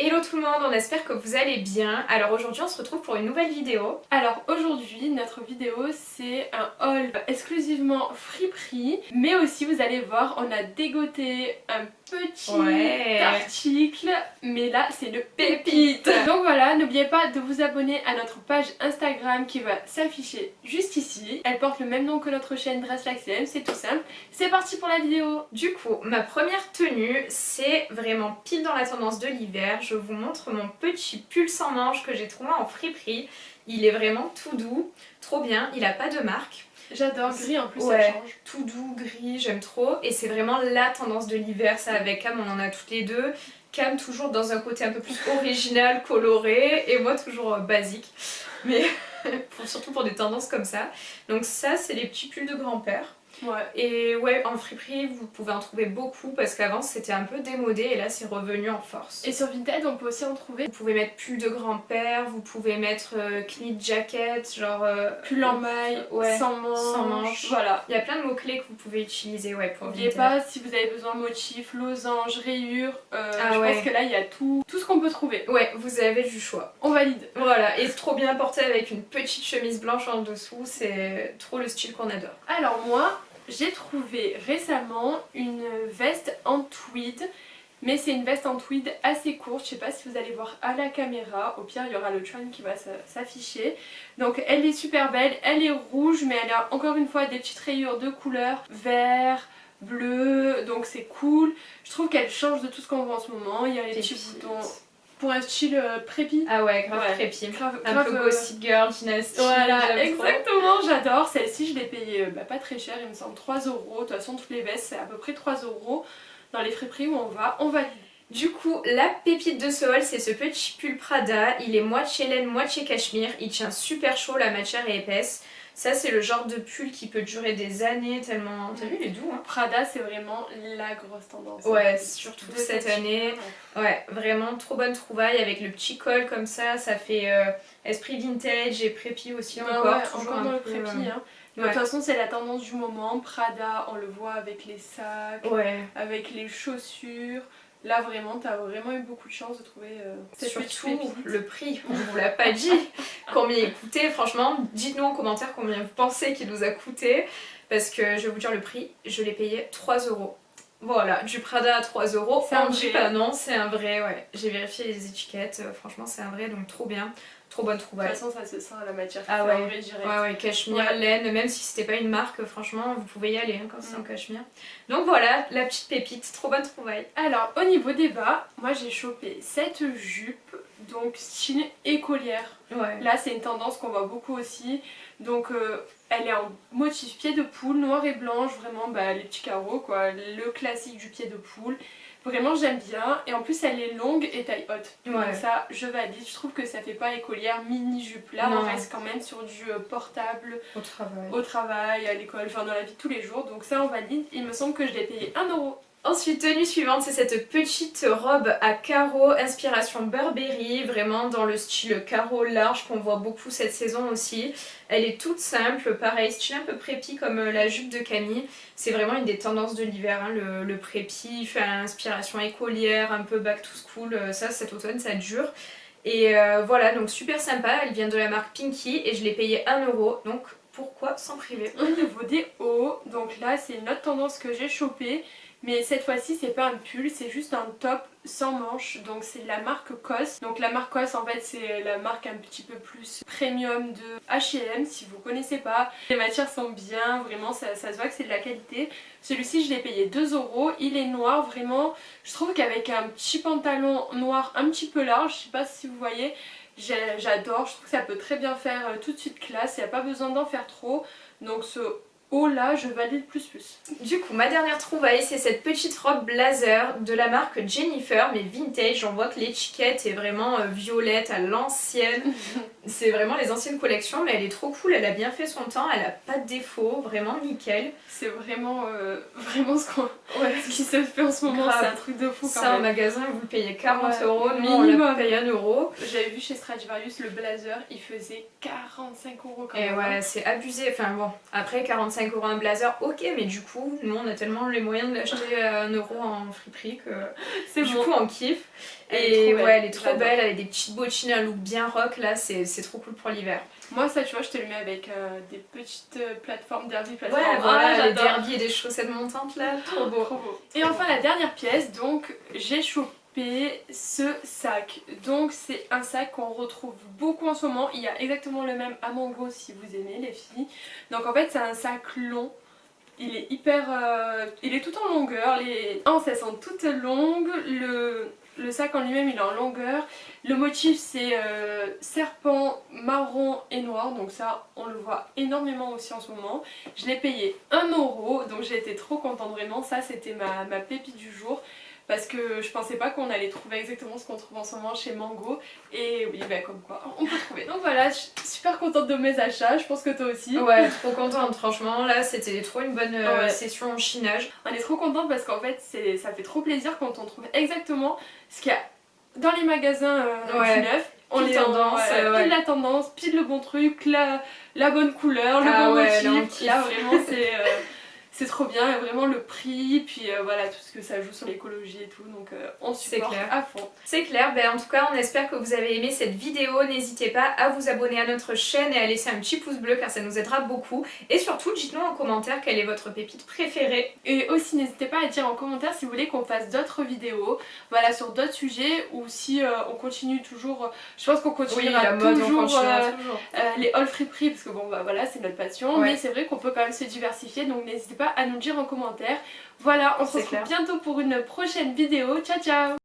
Hello tout le monde, on espère que vous allez bien. Alors aujourd'hui on se retrouve pour une nouvelle vidéo. Alors aujourd'hui notre vidéo c'est un haul exclusivement friperie, mais aussi vous allez voir on a dégoté un petit article, mais là c'est le pépite. Donc voilà, n'oubliez pas de vous abonner à notre page Instagram qui va s'afficher juste ici. Elle porte le même nom que notre chaîne Dress Like CM, c'est tout simple. C'est parti pour la vidéo. Du coup, ma première tenue, c'est vraiment pile dans la tendance de l'hiver. Je vous montre mon petit pull sans manches que j'ai trouvé en friperie. Il est vraiment tout doux, trop bien, il a pas de marque. J'adore, gris en plus, ouais, ça change. Tout doux, gris, j'aime trop. Et c'est vraiment la tendance de l'hiver, ça avec Cam, on en a toutes les deux. Cam toujours dans un côté un peu plus original, coloré, et moi toujours basique. Mais surtout pour des tendances comme ça. Donc ça, c'est les petits pulls de grand-père. Ouais. Et ouais, en friperie vous pouvez en trouver beaucoup parce qu'avant c'était un peu démodé et là c'est revenu en force. Et sur Vinted on peut aussi en trouver. Vous pouvez mettre pull de grand-père, vous pouvez mettre knit jacket, genre pull en maille, ouais, sans manches, voilà. Il y a plein de mots-clés que vous pouvez utiliser pour N'oubliez pas, si vous avez besoin de motifs, losanges, rayures, je pense que là il y a tout ce qu'on peut trouver. Ouais, vous avez du choix. On valide. Voilà, et c'est trop bien porté avec une petite chemise blanche en dessous, c'est trop le style qu'on adore. Alors moi, j'ai trouvé récemment une veste en tweed, mais c'est une veste en tweed assez courte, je sais pas si vous allez voir à la caméra, au pire il y aura le tran qui va s'afficher. Donc elle est super belle, elle est rouge mais elle a encore une fois des petites rayures de couleur, vert, bleu, donc c'est cool. Je trouve qu'elle change de tout ce qu'on voit en ce moment, il y a les petits boutons. Pour un style prépi. Ah ouais, grave prépi. Un peu Gossip Girl, Dynasty. Voilà, exactement, j'adore. Celle-ci, je l'ai payée pas très cher, il me semble 3 €. De toute façon, toutes les vestes, c'est à peu près 3 € dans les friperies où on valide. Du coup, la pépite de ce haul, c'est ce petit pull Prada. Il est moitié laine, moitié cachemire. Il tient super chaud, la matière est épaisse. Ça, c'est le genre de pull qui peut durer des années tellement... T'as vu, il est doux, hein. Prada, c'est vraiment la grosse tendance. Ouais, surtout cette année. Ouais, vraiment trop bonne trouvaille avec le petit col comme ça fait esprit vintage et prépi aussi encore. Ouais, toujours encore dans un le peu, prépi. Hein. De toute façon, c'est la tendance du moment. Prada, on le voit avec les sacs, avec les chaussures. Là vraiment, t'as vraiment eu beaucoup de chance de trouver cette petite pépite. Le prix, on vous l'a pas dit combien il coûtait, franchement, dites-nous en commentaire combien vous pensez qu'il nous a coûté, parce que je vais vous dire le prix, je l'ai payé 3 €. Voilà, du Prada à 3 €, on dit pas non, c'est un vrai, ouais. J'ai vérifié les étiquettes, franchement c'est un vrai, donc trop bien. Trop bonne trouvaille. De toute façon, ça se sent à la matière. Ah ouais, ouais, cachemire, laine, même si c'était pas une marque, franchement, vous pouvez y aller hein, quand c'est en cachemire. Donc voilà, la petite pépite, trop bonne trouvaille. Alors, au niveau des bas, moi j'ai chopé cette jupe, donc style écolière. Ouais. Là, c'est une tendance qu'on voit beaucoup aussi. Donc, elle est en motif pied de poule, noir et blanche, vraiment les petits carreaux, quoi. Le classique du pied de poule. Vraiment j'aime bien et en plus elle est longue et taille haute. Donc ça je valide, je trouve que ça fait pas écolière mini jupe. Là on reste quand même sur du portable au travail, à l'école, enfin dans la vie de tous les jours. Donc ça on valide, il me semble que je l'ai payé 1 €. Ensuite, tenue suivante, c'est cette petite robe à carreaux, inspiration Burberry, vraiment dans le style carreau large qu'on voit beaucoup cette saison aussi. Elle est toute simple, pareil, style un peu prépi comme la jupe de Camille. C'est vraiment une des tendances de l'hiver, hein, le prépi, inspiration écolière, un peu back to school, ça cet automne ça dure. Et voilà, donc super sympa, elle vient de la marque Pinky et je l'ai payée 1 €, donc pourquoi s'en priver. Au niveau des hauts, donc là c'est une autre tendance que j'ai chopée. Mais cette fois-ci c'est pas un pull, c'est juste un top sans manches, donc c'est la marque COS. Donc la marque COS en fait c'est la marque un petit peu plus premium de H&M si vous connaissez pas. Les matières sont bien, vraiment ça se voit que c'est de la qualité. Celui-ci je l'ai payé 2 €, il est noir vraiment. Je trouve qu'avec un petit pantalon noir un petit peu large, je sais pas si vous voyez, j'adore, je trouve que ça peut très bien faire tout de suite classe, il n'y a pas besoin d'en faire trop. Donc ce haut là je valide plus. Du coup ma dernière trouvaille c'est cette petite robe blazer de la marque Jennifer mais vintage. On voit que l'étiquette est vraiment violette à l'ancienne. C'est vraiment les anciennes collections mais elle est trop cool, elle a bien fait son temps, elle a pas de défaut, vraiment nickel. C'est vraiment ce qui se fait en ce moment, c'est un truc de fou quand même. Ça en magasin vous le payez 40 €, nous on l'a payé 1 €. J'avais vu chez Stradivarius le blazer, il faisait 45 € quand même. Et même. ouais c'est abusé, enfin bon, après 45 € un blazer, ok mais du coup nous on a tellement les moyens de l'acheter à 1 € en friperie que du coup on kiffe. Et ouais, elle est trop belle, avec des petites bottines, un look bien rock, là c'est trop cool pour l'hiver. Moi ça tu vois je te le mets avec des petites plateformes derby, Ouais voilà, les derby et des chaussettes montantes là, trop beau. Et enfin la dernière pièce, donc j'ai chopé ce sac. Donc c'est un sac qu'on retrouve beaucoup en ce moment, il y a exactement le même à Mango si vous aimez les filles. Donc en fait c'est un sac long. Il est hyper... il est tout en longueur, les hanches elles sont toutes longues, le sac en lui-même il est en longueur. Le motif c'est serpent marron et noir, donc ça on le voit énormément aussi en ce moment. Je l'ai payé 1 €, donc j'ai été trop contente vraiment, ça c'était ma pépite du jour. Parce que je pensais pas qu'on allait trouver exactement ce qu'on trouve en ce moment chez Mango. Et oui, bah comme quoi, on peut trouver. Donc voilà, je suis super contente de mes achats, je pense que toi aussi. Ouais, trop contente, franchement, là c'était trop une bonne session en chinage. On est trop contente parce qu'en fait, ça fait trop plaisir quand on trouve exactement ce qu'il y a dans les magasins du neuf. On est tendance, pile la tendance, pile le bon truc, la bonne couleur, le bon motif. Là vraiment c'est trop bien, vraiment le prix, puis voilà tout ce que ça joue sur l'écologie et tout, donc on supporte à fond. C'est clair, ben, en tout cas on espère que vous avez aimé cette vidéo, n'hésitez pas à vous abonner à notre chaîne et à laisser un petit pouce bleu car ça nous aidera beaucoup. Et surtout dites-nous en commentaire quelle est votre pépite préférée. Et aussi n'hésitez pas à dire en commentaire si vous voulez qu'on fasse d'autres vidéos, voilà sur d'autres sujets, ou si on continue toujours, je pense qu'on continuera toujours les haul friperies parce que bon bah voilà c'est notre passion, mais c'est vrai qu'on peut quand même se diversifier, donc n'hésitez pas à nous le dire en commentaire. Voilà, on se retrouve bientôt pour une prochaine vidéo. Ciao ciao!